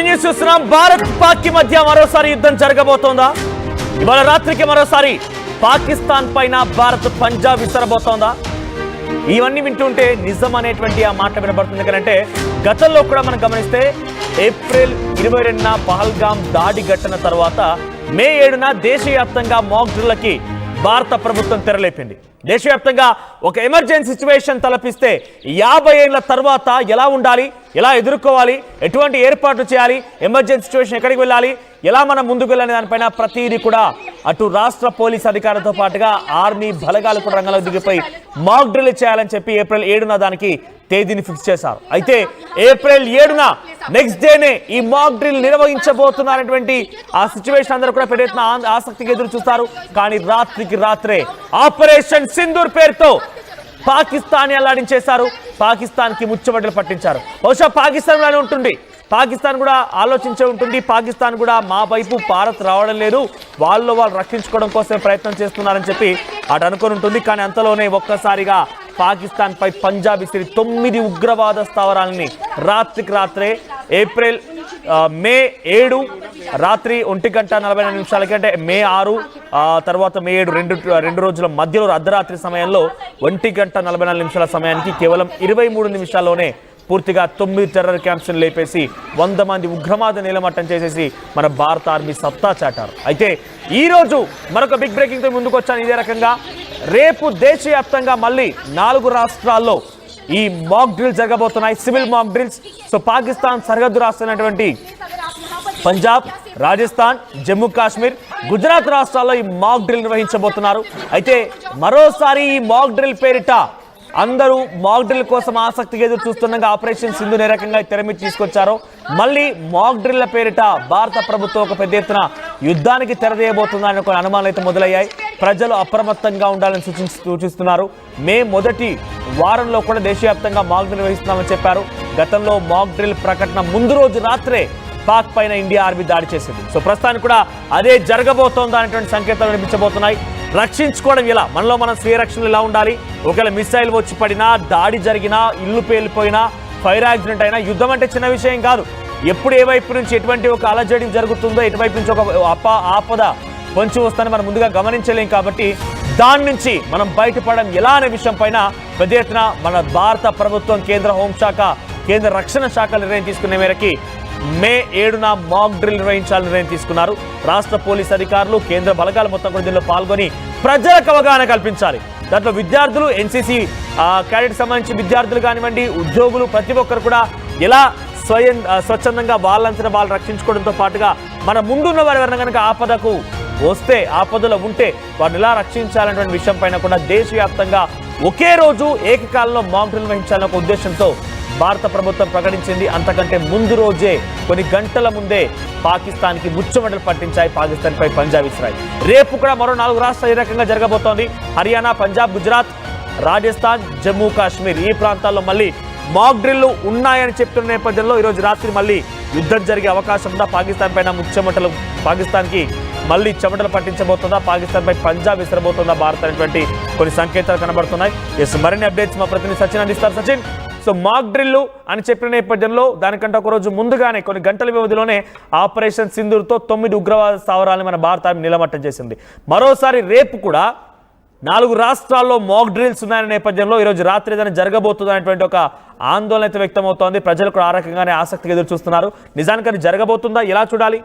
News చూస్తున్నాం. భారత్ పాక్ కి మధ్య మరోసారి యుద్ధం జరగబోతోందా? ఇవాళ రాత్రికి మరోసారి పాకిస్తాన్ పైన భారత్ పంజాబ్ విసరబోతోందా? ఇవన్నీ వింటుంటే నిజం అనేటువంటి ఆ మాట వినబడుతుంది. ఎందుకంటే గతంలో కూడా మనం గమనిస్తే ఏప్రిల్ 22న పహల్గామ్ దాడి ఘటన తర్వాత మే 7న దేశవ్యాప్తంగా మాక్ డ్రిల్లకి భారత ప్రభుత్వం తెరలేపింది. దేశవ్యాప్తంగా ఒక ఎమర్జెన్సీ సిచ్యువేషన్ తలపిస్తే 50 ఏళ్ల తర్వాత ఎలా ఉండాలి, ఎలా ఎదుర్కోవాలి, ఎటువంటి ఏర్పాట్లు చేయాలి, ఎమర్జెన్సీ సిచ్యువేషన్ ఎక్కడికి వెళ్ళాలి, ఎలా మనం ముందుకు వెళ్ళాలి దానిపైన ప్రతిదీ కూడా అటు రాష్ట్ర పోలీస్ అధికారులతో పాటుగా ఆర్మీ బలగాలు కూడా రంగంలో దిగిపోయి మాక్ డ్రిల్ చేయాలని చెప్పి ఏప్రిల్ 7న దానికి తేదీని ఫిక్స్ చేశారు. అయితే ఏప్రిల్ 7న నెక్స్ట్ డేనే ఈ మాక్ డ్రిల్ నిర్వహించబోతున్నారనేటువంటి ఆ సిచ్యువేషన్ అందరూ కూడా పెద్ద ఎత్తున ఆసక్తిగా ఎదురు చూస్తారు. కానీ రాత్రికి రాత్రే ఆపరేషన్ సింధూర్ పేరుతో పాకిస్తాన్ అల్లాడించేశారు. పాకిస్తాన్ కి ముచ్చమటలు పట్టించారు. బహుశా పాకిస్తాన్ లానే ఉంటుంది, పాకిస్తాన్ కూడా ఆలోచించే ఉంటుంది. పాకిస్తాన్ కూడా మా వైపు భారత్ రావడం లేదు, వాళ్ళు రక్షించుకోవడం కోసం ప్రయత్నం చేస్తున్నారని చెప్పి అటు అనుకుని ఉంటుంది. కానీ అంతలోనే ఒక్కసారిగా పాకిస్తాన్ పై పంజాబ్ విసిరి 9 ఉగ్రవాద స్థావరాలని రాత్రికి రాత్రే ఏప్రిల్ మే 7 రాత్రి 1:42 అంటే మే 6 తర్వాత మే 7 రెండు రోజుల మధ్యలో అర్ధరాత్రి సమయంలో 1:44 సమయానికి కేవలం 23 నిమిషాల్లోనే పూర్తిగా 9 టెర్రర్ క్యాంప్స్ లేపేసి 100 మంది ఉగ్రవాద నీలమట్టం చేసేసి మన భారత ఆర్మీ సత్తా చాటారు. అయితే ఈ రోజు మరొక బిగ్ బ్రేకింగ్ తో ముందుకు వచ్చాను. ఇదే రకంగా రేపు దేశవ్యాప్తంగా మళ్ళీ 4 రాష్ట్రాల్లో ఈ మాక్ డ్రిల్ జరగబోతున్నాయి, సివిల్ మాక్ డ్రిల్స్. సో పాకిస్తాన్ సరిహద్దు రాష్ట్రమైనటువంటి పంజాబ్, రాజస్థాన్, జమ్మూ కాశ్మీర్, గుజరాత్ రాష్ట్రాల్లో ఈ మాక్ డ్రిల్ నిర్వహించబోతున్నారు. అయితే మరోసారి ఈ మాక్ డ్రిల్ పేరిట అందరూ మాక్ డ్రిల్ కోసం ఆసక్తిగా ఎదురు చూస్తుండగా ఆపరేషన్ సింధు ఏ రకంగా తెర మీద తీసుకొచ్చారో మళ్ళీ మాక్ డ్రిల్ల పేరిట భారత ప్రభుత్వం ఒక పెద్ద ఎత్తున యుద్ధానికి తెరదేయబోతుందని కొన్ని అనుమానాలు అయితే మొదలయ్యాయి. ప్రజలు అప్రమత్తంగా ఉండాలని సూచిస్తున్నారు. మే మొదటి వారంలో కూడా దేశవ్యాప్తంగా మాక్ డ్రిల్ నిర్వహిస్తున్నామని చెప్పారు. గతంలో మాక్ డ్రిల్ ప్రకటన ముందు రోజు రాత్రే పాక్ పైన ఇండియా ఆర్మీ దాడి చేసింది. సో ప్రస్తుతానికి కూడా అదే జరగబోతోందా అనేటువంటి సంకేతాలు వినిపించబోతున్నాయి. రక్షించుకోవడం ఎలా, మనలో మనం స్వీయ రక్షణలు ఎలా ఉండాలి, ఒకవేళ మిసైల్ వచ్చి పడినా, దాడి జరిగినా, ఇల్లు పేలిపోయినా, ఫైర్ యాక్సిడెంట్ అయినా యుద్ధం అంటే చిన్న విషయం కాదు. ఎప్పుడు ఏ వైపు నుంచి ఎటువంటి ఒక అలజడి జరుగుతుందో, ఎటువైపు నుంచి ఒక ఆపద పొంచి వస్తుందని మనం ముందుగా గమనించలేం. కాబట్టి దాని నుంచి మనం బయటపడడం ఎలా అనే విషయం పైన పెద్ద ఎత్తున మన భారత ప్రభుత్వం, కేంద్ర హోంశాఖ, కేంద్ర రక్షణ శాఖ నిర్ణయం తీసుకునే మేరకి మే 7న మాక్ డ్రిల్ నిర్వహించాలని నిర్ణయం తీసుకున్నారు. రాష్ట్ర పోలీస్ అధికారులు, కేంద్ర బలగాలు మొత్తం కూడా దీనిలో పాల్గొని ప్రజలకు అవగాహన కల్పించాలి. దాంట్లో విద్యార్థులు, ఎన్సీసీ క్యాడెట్ సంబంధించి విద్యార్థులు కానివ్వండి, ఉద్యోగులు, ప్రతి ఒక్కరు కూడా ఎలా స్వచ్ఛందంగా వాళ్ళంతా వాళ్ళు రక్షించుకోవడంతో పాటుగా మన ముందున్న వారు ఎవరైనా కనుక ఆపదకు వస్తే, ఆపదలో ఉంటే వారిని ఎలా రక్షించాలనేటువంటి విషయం పైన కూడా దేశవ్యాప్తంగా ఒకే రోజు ఏకకాలంలో మాక్ డ్రిల్ నిర్వహించాలనే ఒక ఉద్దేశంతో భారత ప్రభుత్వం ప్రకటించింది. అంతకంటే ముందు రోజే కొన్ని గంటల ముందే పాకిస్తాన్కి ముచ్చమటలు పట్టించాయి, పాకిస్తాన్పై పంజాబ్ విసిరాయి. రేపు కూడా మరో 4 రాష్ట్రాలు ఈ రకంగా జరగబోతోంది. హర్యానా, పంజాబ్, గుజరాత్, రాజస్థాన్, జమ్మూ కాశ్మీర్ ఈ ప్రాంతాల్లో మళ్ళీ మాక్ డ్రిల్లు ఉన్నాయని చెప్తున్న నేపథ్యంలో ఈరోజు రాత్రి మళ్ళీ యుద్ధం జరిగే అవకాశం ఉందా? పాకిస్తాన్ పైన ముచ్చమటలు, పాకిస్తాన్కి మళ్ళీ చెమటలు పట్టించబోతుందా? పాకిస్తాన్పై పంజాబ్ విసిరబోతుందా భారత్ అనేటువంటి కొన్ని సంకేతాలు కనబడుతున్నాయి. మరిన్ని అప్డేట్స్ మా ప్రతినిధి సచిన్ అందిస్తారు. సచిన్, సో మాక్ డ్రిల్లు అని చెప్పిన నేపథ్యంలో దానికంటే ఒక రోజు ముందుగానే కొన్ని గంటల వ్యవధిలోనే ఆపరేషన్ సింధూర్తో 9 ఉగ్రవాద స్థావరాలను మన భారత ఆర్మీ నిలమట్టం చేసింది. మరోసారి రేపు కూడా 4 రాష్ట్రాల్లో మాక్ డ్రిల్స్ ఉన్నాయనే నేపథ్యంలో ఈరోజు రాత్రి ఏదైనా జరగబోతుంది అనేటువంటి ఒక ఆందోళన అయితే వ్యక్తమవుతోంది. ప్రజలు కూడా ఆ రకంగానే ఆసక్తిగా ఎదురు చూస్తున్నారు. నిజానికి అది జరగబోతుందా, ఎలా చూడాలి?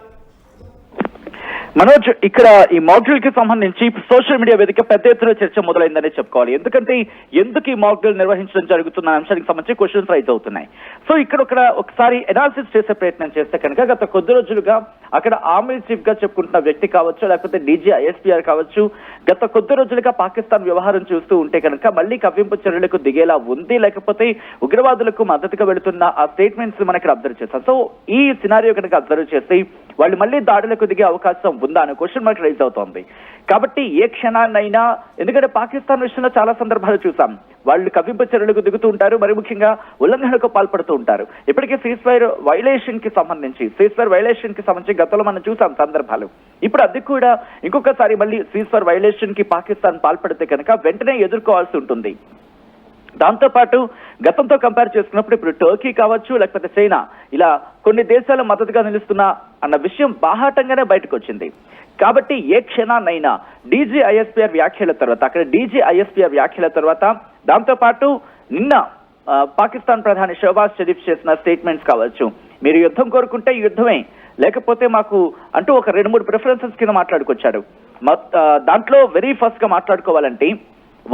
మనోజ్, ఇక్కడ ఈ మాక్ డ్రిల్ కి సంబంధించి సోషల్ మీడియా వేదిక పెద్ద ఎత్తున చర్చ మొదలైందనే చెప్పుకోవాలి. ఎందుకంటే ఎందుకు ఈ మాక్ డ్రిల్ నిర్వహించడం జరుగుతున్న అంశానికి సంబంధించి క్వశ్చన్స్ రైజ్ అవుతున్నాయి. సో ఇక్కడ ఒకసారి ఎనాలిసిస్ చేసే ప్రయత్నం చేస్తే కనుక గత కొద్ది రోజులుగా అక్కడ ఆర్మీ చీఫ్ గా చెప్పుకుంటున్న వ్యక్తి కావచ్చు, లేకపోతే డీజీ ఐఎస్పీఆర్ కావచ్చు, గత కొద్ది రోజులుగా పాకిస్తాన్ వ్యవహారం చూస్తూ ఉంటే కనుక మళ్ళీ కవ్వింపు చర్యలకు దిగేలా ఉంది, లేకపోతే ఉగ్రవాదులకు మద్దతుగా వెళుతున్న ఆ స్టేట్మెంట్స్ మనం ఇక్కడ అబ్జర్వ్ చేస్తాం. సో ఈ సినారియో కనుక అబ్జర్వ్ చేసి వాళ్ళు మళ్ళీ దాడులకు దిగే అవకాశం ఉందా అనే క్వశ్చన్ మార్క్ రైజ్ అవుతోంది. కాబట్టి ఏ క్షణాన్నైనా, ఎందుకంటే పాకిస్తాన్ విషయంలో చాలా సందర్భాలు చూసాం, వాళ్ళు కవ్వింపు చర్యలకు దిగుతూ ఉంటారు, మరి ముఖ్యంగా ఉల్లంఘనకు పాల్పడుతూ ఉంటారు. ఇప్పటికే సీజ్ఫైర్ వైలేషన్ కి సంబంధించి గతంలో మనం చూసాం సందర్భాలు. ఇప్పుడు అది కూడా ఇంకొకసారి మళ్ళీ సీజ్ఫైర్ వైలేషన్ కి పాకిస్తాన్ పాల్పడితే కనుక వెంటనే ఎదుర్కోవాల్సి ఉంటుంది. దాంతోపాటు గతంతో కంపేర్ చేసుకున్నప్పుడు ఇప్పుడు టర్కీ కావచ్చు లేకపోతే చైనా ఇలా కొన్ని దేశాల మద్దతుగా నిలుస్తున్నా అన్న విషయం బాహాటంగానే బయటకు వచ్చింది. కాబట్టి ఏ క్షణాన్నైనా డీజీఐఎస్పీఆర్ వ్యాఖ్యల తర్వాత దాంతోపాటు నిన్న పాకిస్తాన్ ప్రధాని షహబాజ్ షరీఫ్ చేసిన స్టేట్మెంట్స్ కావచ్చు, మీరు యుద్ధం కోరుకుంటే యుద్ధమే, లేకపోతే మాకు అంటూ ఒక 2-3 ప్రిఫరెన్సెస్ కింద మాట్లాడుకొచ్చాడు. దాంట్లో వెరీ ఫస్ట్ గా మాట్లాడుకోవాలంటే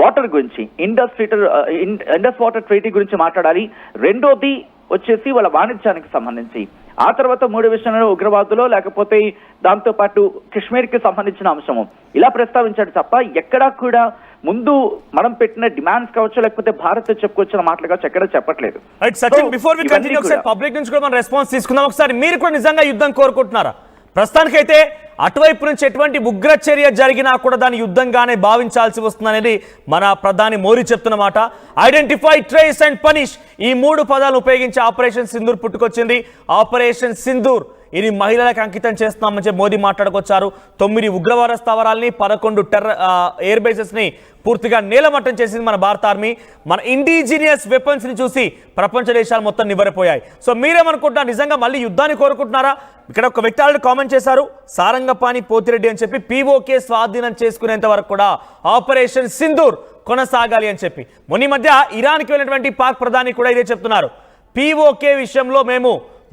వాటర్ గురించి, ఇండస్ వాటర్ ట్రీటీ గురించి మాట్లాడాలి. రెండోది వచ్చేసి వాళ్ళ వాణిజ్యానికి సంబంధించి, ఆ తర్వాత 3 విషయంలో ఉగ్రవాదులో లేకపోతే దాంతో పాటు కాశ్మీర్ కి సంబంధించిన అంశము ఇలా ప్రస్తావించాడు తప్ప ఎక్కడా కూడా ముందు మనం పెట్టిన డిమాండ్స్ కావచ్చు లేకపోతే భారత్ చెప్పుకొచ్చిన మాటలు కావచ్చు ఎక్కడ చెప్పట్లేదు. సచిన్, బిఫోర్ వి కంటిన్యూ ఒకసారి పబ్లిక్ నుంచి కూడా మనం రెస్పాన్స్ తీసుకుందాం. ఒకసారి మీరు కూడా నిజంగా యుద్ధం కోరుకుంటున్నారా? ప్రస్తుతానికైతే అటువైపు నుంచి ఎటువంటి ఉగ్ర చర్య జరిగినా కూడా దాని యుద్ధంగానే భావించాల్సి వస్తుందనేది మన ప్రధాని మోదీ చెప్తున్న మాట. ఐడెంటిఫై, ట్రేస్ అండ్ పనిష్, ఈ 3 పదాలు ఉపయోగించి ఆపరేషన్ సింధూర్ పుట్టుకొచ్చింది. ఆపరేషన్ సింధూర్ ఇది మహిళలకు అంకితం చేస్తున్నామని చెప్పి మోదీ మాట్లాడుకొచ్చారు. 9 ఉగ్రవాద స్థావరాలని, 11 ఎయిర్ బేసెస్ ని పూర్తిగా నేలమట్టం చేసింది మన భారత ఆర్మీ. మన ఇండిజినియస్ వెపన్స్ ని చూసి ప్రపంచ దేశాలు మొత్తం నివ్వెరపోయాయి. సో మీరేమనుకుంటున్నారు? నిజంగా మళ్ళీ యుద్ధాన్ని కోరుకుంటున్నారా? ఇక్కడ ఒక వ్యక్తి ఆల్రెడీ కామెంట్ చేశారు, సారంగపాణి పోతిరెడ్డి అని చెప్పి, పీఓకే స్వాధీనం చేసుకునేంత వరకు కూడా ఆపరేషన్ సింధూర్ కొనసాగాలి అని చెప్పి. మొన్న మధ్య ఇరాన్కి వెళ్ళినటువంటి పాక్ ప్రధాని కూడా ఇదే చెప్తున్నారు. పీఓకే విషయంలో మేము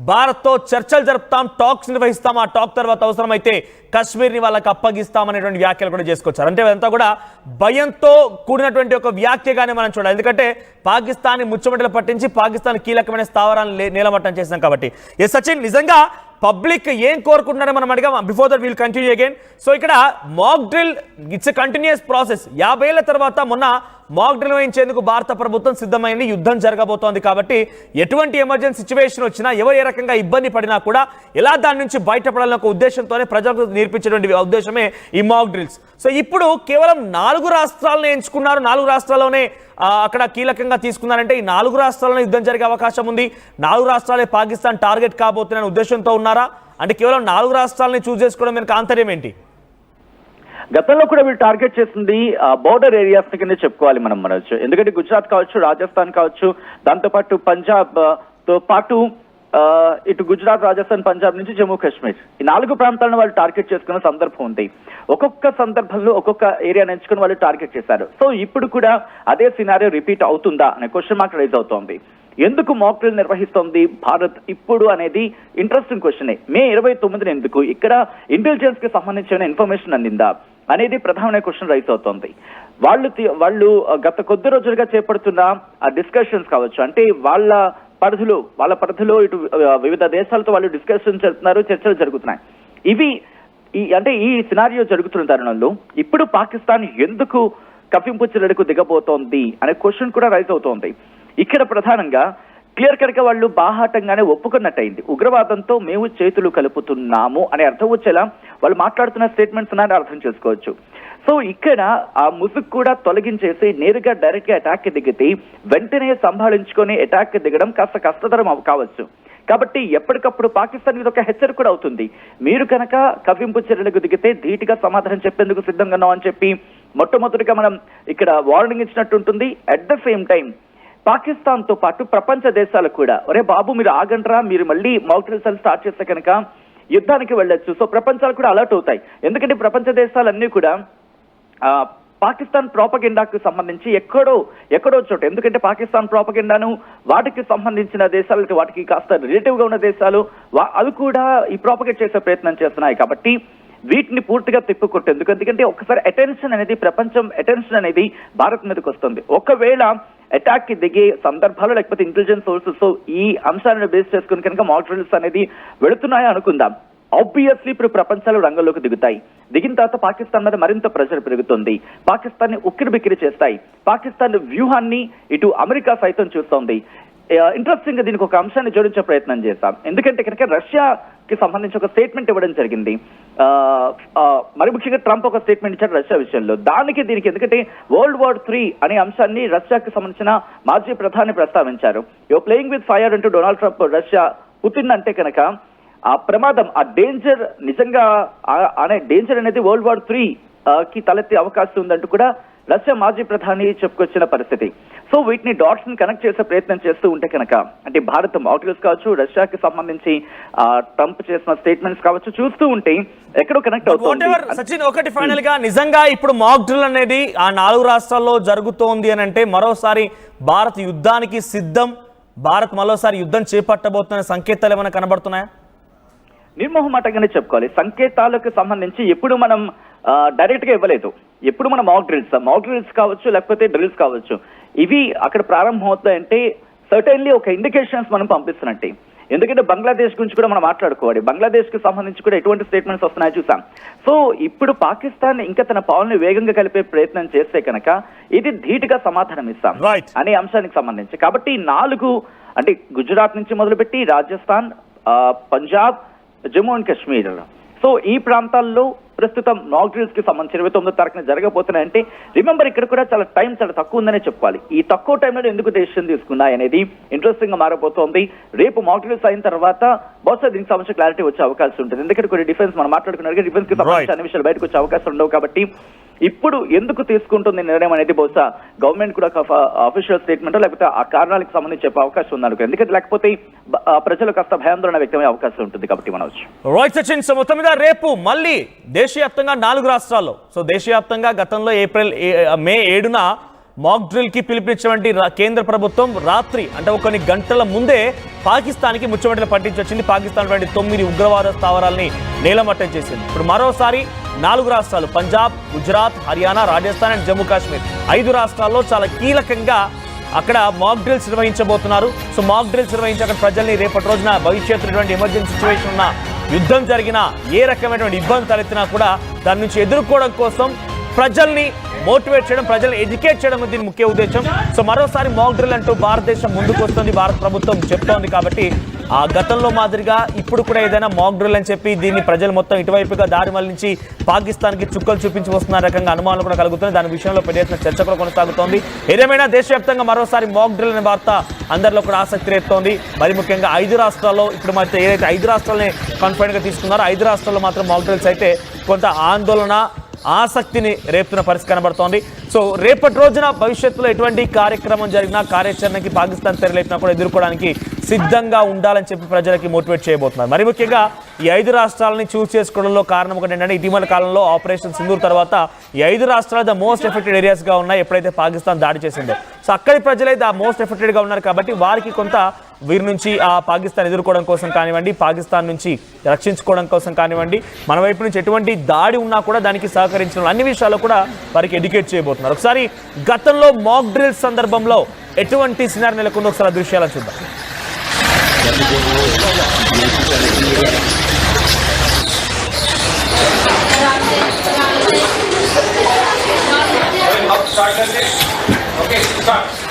భారత్తో చర్చలు జరుపుతాం, టాక్స్ నిర్వహిస్తాం, ఆ టాక్ తర్వాత అవసరమైతే కశ్మీర్ని వాళ్ళకి అప్పగిస్తామనేటువంటి వ్యాఖ్యలు కూడా చేసుకొచ్చారు. అంటే అదంతా కూడా భయంతో కూడినటువంటి ఒక వ్యాఖ్యగానే మనం చూడాలి. ఎందుకంటే పాకిస్తాన్ ముచ్చమటలు పట్టించి పాకిస్తాన్ కీలకమైన స్థావరాలను నేలమట్టం చేసినాం కాబట్టి. ఏ సచిన్, నిజంగా పబ్లిక్ ఏం కోరుకుంటున్నారో మనం అడిగాం. Before that will continue again. So ఇక్కడ mock drill it's a continuous process. 50 ఏళ్ల తర్వాత మొన్న మాక్ డ్రిల్ వహించేందుకు భారత ప్రభుత్వం సిద్ధమైంది. యుద్ధం జరగబోతోంది కాబట్టి ఎటువంటి ఎమర్జెన్సీ సిచ్యువేషన్ వచ్చినా, ఎవరు ఏ రకంగా ఇబ్బంది పడినా కూడా ఎలా దాని నుంచి బయటపడాలనే ఒక ఉద్దేశంతోనే ప్రజలకు నేర్పించేటువంటి ఉద్దేశమే ఈ మాక్ డ్రిల్స్. సో ఇప్పుడు కేవలం 4 రాష్ట్రాలను ఎంచుకున్నారు. 4 రాష్ట్రాల్లోనే అక్కడ కీలకంగా తీసుకున్నారంటే ఈ 4 రాష్ట్రాల్లోనే యుద్ధం జరిగే అవకాశం ఉంది. 4 రాష్ట్రాలే పాకిస్తాన్ టార్గెట్ కాబోతున్న ఉద్దేశంతో ఉన్నారా? అంటే కేవలం 4 రాష్ట్రాలని చూస్ చేసుకోవడం వెనుక ఆంతర్యం ఏంటి? గతంలో కూడా వీళ్ళు టార్గెట్ చేసింది బోర్డర్ ఏరియాస్ కింద చెప్పుకోవాలి మనం మనొచ్చు. ఎందుకంటే గుజరాత్ కావచ్చు, రాజస్థాన్ కావచ్చు, దాంతోపాటు పంజాబ్ తో పాటు ఇటు గుజరాత్, రాజస్థాన్, పంజాబ్ నుంచి జమ్మూ కాశ్మీర్, ఈ 4 ప్రాంతాలను వాళ్ళు టార్గెట్ చేసుకున్న సందర్భం ఉంది. ఒక్కొక్క సందర్భంలో ఒక్కొక్క ఏరియాను ఎంచుకుని వాళ్ళు టార్గెట్ చేశారు. సో ఇప్పుడు కూడా అదే సినారియో రిపీట్ అవుతుందా అనే క్వశ్చన్ మార్క్ రైజ్ అవుతోంది. ఎందుకు మాక్ డ్రిల్ నిర్వహిస్తోంది భారత్ ఇప్పుడు అనేది ఇంట్రెస్టింగ్ క్వశ్చనే. మే 29న ఎందుకు? ఇక్కడ ఇంటెలిజెన్స్ కి సంబంధించిన ఇన్ఫర్మేషన్ అందిందా అనేది ప్రధానమైన క్వశ్చన్ రైజ్ అవుతోంది. వాళ్ళు గత కొద్ది రోజులుగా చేపడుతున్న ఆ డిస్కషన్స్ కావచ్చు, అంటే వాళ్ళ పరిధిలో ఇటు వివిధ దేశాలతో వాళ్ళు డిస్కషన్ చేస్తున్నారు, చర్చలు జరుగుతున్నాయి. ఈ సినారియో జరుగుతున్న తరుణంలో ఇప్పుడు పాకిస్తాన్ ఎందుకు కవ్వింపు చర్యలకు దిగబోతోంది అనే క్వశ్చన్ కూడా రైజ్ అవుతోంది. ఇక్కడ ప్రధానంగా క్లియర్ కట్ గా వాళ్ళు బాహాటంగానే ఒప్పుకున్నట్టయింది. ఉగ్రవాదంతో మేము చేతులు కలుపుతున్నాము అనే అర్థం వచ్చేలా వాళ్ళు మాట్లాడుతున్న స్టేట్మెంట్స్ ఉన్నాయని అర్థం చేసుకోవచ్చు. సో ఇక్కడ ఆ ముసుగు కూడా తొలగించేసి నేరుగా డైరెక్ట్ గా అటాక్ కి దిగితే వెంటనే సంభాళించుకొని అటాక్ కి దిగడం కాస్త కష్టతరం కావచ్చు. కాబట్టి ఎప్పటికప్పుడు పాకిస్తాన్ ఇది ఒక హెచ్చరిక కూడా అవుతుంది. మీరు కనుక కవ్వింపు చర్యలకు దిగితే ధీటుగా సమాధానం చెప్పేందుకు సిద్ధంగా ఉన్నాం అని చెప్పి మొట్టమొదటిగా మనం ఇక్కడ వార్నింగ్ ఇచ్చినట్టు ఉంటుంది. At the same time Pakistan తో పాటు ప్రపంచ దేశాలు కూడా, ఒరే బాబు మీరు ఆగండ్రా, మీరు మళ్ళీ మాక్ డ్రిల్స్ స్టార్ట్ చేస్తే కనుక యుద్ధానికి వెళ్ళొచ్చు. సో ప్రపంచాలు కూడా అలర్ట్ అవుతాయి. ఎందుకంటే ప్రపంచ దేశాలన్నీ కూడా పాకిస్తాన్ ప్రాపగెండాకు సంబంధించి ఎక్కడో చోట, ఎందుకంటే పాకిస్తాన్ ప్రాపగెండాను వాటికి సంబంధించిన దేశాలకి, వాటికి కాస్త రిలేటివ్ గా ఉన్న దేశాలు అవి కూడా ఈ ప్రాపగేట్ చేసే ప్రయత్నం చేస్తున్నాయి. కాబట్టి వీటిని పూర్తిగా తిప్పుకొట్టేందుకు, ఎందుకంటే ఒకసారి అటెన్షన్ అనేది, ప్రపంచం అటెన్షన్ అనేది భారత్ మీదకి వస్తుంది. ఒకవేళ అటాక్ కి దిగే సందర్భాలు లేకపోతే ఇంటెలిజెన్స్ సోర్సెస్ ఈ అంశాలను బేస్ చేసుకుని కనుక మాక్ డ్రిల్స్ అనేది వెళుతున్నాయో అనుకుందాం. ఆబ్వియస్లీ ఇప్పుడు ప్రపంచాలు రంగంలోకి దిగుతాయి. దిగిన తర్వాత పాకిస్తాన్ మీద మరింత ప్రెషర్ పెరుగుతుంది. పాకిస్తాన్ ని ఉక్కిరి బిక్కిరి చేస్తాయి. పాకిస్తాన్ వ్యూహాన్ని ఇటు అమెరికా సైతం చూస్తోంది. ఇంట్రెస్టింగ్ గా దీనికి ఒక అంశాన్ని జోడించే ప్రయత్నం చేస్తాం. ఎందుకంటే కనుక రష్యాకి సంబంధించి ఒక స్టేట్మెంట్ ఇవ్వడం జరిగింది. మరి ముఖ్యంగా ట్రంప్ ఒక స్టేట్మెంట్ ఇచ్చాడు రష్యా విషయంలో. దీనికి ఎందుకంటే World War III అనే అంశాన్ని రష్యాకి సంబంధించిన మాజీ ప్రధాని ప్రస్తావించారు. యు ప్లేయింగ్ విత్ ఫైర్ అంటూ డొనాల్డ్ ట్రంప్ రష్యా పుతిన్ అంటే కనుక ఆ ప్రమాదం, ఆ డేంజర్ నిజంగా అనే డేంజర్ అనేది World War III కి తలెత్తే అవకాశం ఉందంటూ కూడా రష్యా మాజీ ప్రధాని చెప్పుకొచ్చిన పరిస్థితి. సో వీటిని డాట్స్ ని కనెక్ట్ చేసే ప్రయత్నం చేస్తూ ఉంటే కనుక అంటే భారత్ మాక్ డ్రిల్స్ కావచ్చు, రష్యాకి సంబంధించి ట్రంప్ చేసిన స్టేట్మెంట్స్ కావచ్చు, చూస్తూ ఉంటే ఎక్కడో కనెక్ట్ అవుతుంది. సచిన్, ఒకటి ఫైనల్ గా నిజంగా ఇప్పుడు మాక్ డ్రిల్ అనేది ఆ 4 రాష్ట్రాల్లో జరుగుతోంది అని అంటే మరోసారి భారత్ యుద్ధానికి సిద్ధం, భారత్ మరోసారి యుద్ధం చేపట్టబోతున్న సంకేతాలు ఏమైనా కనబడుతున్నాయా? నిర్మోహమాటంగానే చెప్పుకోవాలి. సంకేతాలకు సంబంధించి ఎప్పుడు మనం డైరెక్ట్ గా ఇవ్వలేదు. ఎప్పుడు మనం మాక్ డ్రిల్స్ కావచ్చు, లేకపోతే డ్రిల్స్ కావచ్చు, ఇవి అక్కడ ప్రారంభం అవుతాయంటే సర్టైన్లీ ఒక ఇండికేషన్స్ మనం పంపిస్తున్నట్టే. ఎందుకంటే బంగ్లాదేశ్ గురించి కూడా మనం మాట్లాడుకోవాలి. బంగ్లాదేశ్ కి సంబంధించి కూడా ఎటువంటి స్టేట్మెంట్స్ వస్తున్నాయో చూసాం. సో ఇప్పుడు పాకిస్తాన్ ఇంకా తన పాలన వేగంగా కలిపే ప్రయత్నం చేస్తే కనుక ఇది ధీటుగా సమాధానం ఇస్తాం అనే అంశానికి సంబంధించి. కాబట్టి 4 అంటే గుజరాత్ నుంచి మొదలుపెట్టి రాజస్థాన్, పంజాబ్, జమ్మూ అండ్ కాశ్మీర్, సో ఈ ప్రాంతాల్లో ప్రస్తుతం మాక్ డ్రిల్స్ కి సంబంధించి 29వ తారీఖున జరగబోతున్నాయంటే రిమెంబర్ ఇక్కడ కూడా చాలా తక్కువ ఉందనే చెప్పుకోవాలి. ఈ తక్కువ టైంలో ఎందుకు డెసిషన్ తీసుకున్నాయి అనేది ఇంట్రెస్టింగ్ గా మారబోతోంది. రేపు మాక్ డ్రిల్స్ అయిన తర్వాత బహుశా దీనికి సంబంధించి క్లారిటీ వచ్చే అవకాశం ఉంటుంది. ఎందుకంటే కొన్ని డిఫెన్స్ మనం మాట్లాడుకున్నారు, డిఫెన్స్ కి సంబంధించి అన్ని విషయాలు బయటకు వచ్చే అవకాశం ఉండవు. కాబట్టి ఇప్పుడు ఎందుకు తీసుకుంటుంది నిర్ణయం అనేది బహుశా గవర్నమెంట్ కూడా అఫీషియల్ స్టేట్మెంట్ లేకపోతే ఆ కారణాలకు సంబంధించి చెప్పే అవకాశం ఉంది అనుకో. ఎందుకంటే లేకపోతే ప్రజలు కాస్త భయాందోళన వ్యక్తమయ్యే అవకాశం ఉంటుంది. కాబట్టి మనం రైట్ సచిన్, సో మొత్తం మీద రేపు మళ్ళీ దేశవ్యాప్తంగా 4 రాష్ట్రాల్లో, సో దేశవ్యాప్తంగా గతంలో మే 7న మాక్ డ్రిల్ కి పిలుపునిచ్చినటువంటి కేంద్ర ప్రభుత్వం రాత్రి అంటే కొన్ని గంటల ముందే పాకిస్తాన్కి ముచ్చమటలు పట్టించొచ్చింది. పాకిస్తాన్ 9 ఉగ్రవాద స్థావరాలని నేలమట్టం చేసింది. ఇప్పుడు మరోసారి 4 రాష్ట్రాలు పంజాబ్, గుజరాత్, హర్యానా, రాజస్థాన్ అండ్ జమ్మూ కాశ్మీర్ 5 రాష్ట్రాల్లో చాలా కీలకంగా అక్కడ మాక్ డ్రిల్స్ నిర్వహించబోతున్నారు. సో మాక్ డ్రిల్స్ నిర్వహించి అక్కడ ప్రజల్ని రేపటి రోజున భవిష్యత్తు ఎమర్జెన్సీ సిచ్యువేషన్ ఉన్న, యుద్ధం జరిగినా, ఏ రకమైనటువంటి ఇబ్బంది తలెత్తినా కూడా దాని నుంచి ఎదుర్కోవడం కోసం ప్రజల్ని మోటివేట్ చేయడం, ప్రజల్ని ఎడ్యుకేట్ చేయడం దీని ముఖ్య ఉద్దేశం. సో మరోసారి మాక్ డ్రిల్ అంటూ భారతదేశం ముందుకు వస్తుంది, భారత ప్రభుత్వం చెప్తోంది. కాబట్టి ఆ గతంలో మాదిరిగా ఇప్పుడు కూడా ఏదైనా మాక్ డ్రిల్ అని చెప్పి దీన్ని ప్రజలు మొత్తం ఇటువైపుగా దారి మళ్లించి పాకిస్తాన్కి చుక్కలు చూపించి వస్తున్న రకంగా అనుమానాలు కూడా కలుగుతుంది. దాని విషయంలో పెద్ద ఎత్తున చర్చ కూడా కొనసాగుతోంది. ఏదేమైనా దేశవ్యాప్తంగా మరోసారి మాక్ డ్రిల్ అనే వార్త అందరిలో కూడా ఆసక్తి రేపుతోంది. మరి ముఖ్యంగా 5 రాష్ట్రాల్లో ఇప్పుడు మాత్రం ఏదైతే 5 రాష్ట్రాలని కాన్ఫిడెంట్గా తీసుకున్నారో 5 రాష్ట్రాల్లో మాత్రం మాక్ డ్రిల్స్ అయితే కొంత ఆందోళన, ఆసక్తిని రేపుతున్న పరిస్థితి కనబడుతోంది. సో రేపటి రోజున భవిష్యత్తులో ఎటువంటి కార్యక్రమం జరిగినా, కార్యాచరణకి పాకిస్తాన్ తెరలేపినా కూడా ఎదుర్కోవడానికి సిద్ధంగా ఉండాలని చెప్పి ప్రజలకి మోటివేట్ చేయబోతున్నారు. మరి ముఖ్యంగా ఈ 5 రాష్ట్రాలని చూస్ చేసుకోవడంలో కారణం ఒకటి ఏంటంటే ఇటీవల కాలంలో ఆపరేషన్ సింధూర్ తర్వాత ఈ 5 రాష్ట్రాలు ద మోస్ట్ ఎఫెక్టెడ్ ఏరియాస్గా ఉన్నాయి ఎప్పుడైతే పాకిస్తాన్ దాడి చేసిందో. సో అక్కడి ప్రజలైతే ఆ మోస్ట్ ఎఫెక్టెడ్గా ఉన్నారు కాబట్టి వారికి కొంత వీరి నుంచి ఆ పాకిస్తాన్ ఎదుర్కోవడం కోసం కానివ్వండి, పాకిస్తాన్ నుంచి రక్షించుకోవడం కోసం కానివ్వండి, మన వైపు నుంచి ఎటువంటి దాడి ఉన్నా కూడా దానికి సహకరించడం, అన్ని విషయాల్లో కూడా వారికి ఎడ్యుకేట్ చేయబోతున్నారు. ఒకసారి గతంలో మాక్ డ్రిల్ సందర్భంలో ఎటువంటి సినారీ నెలకొందో ఒకసారి దృశ్యాలను చూద్దాం. Okay, start.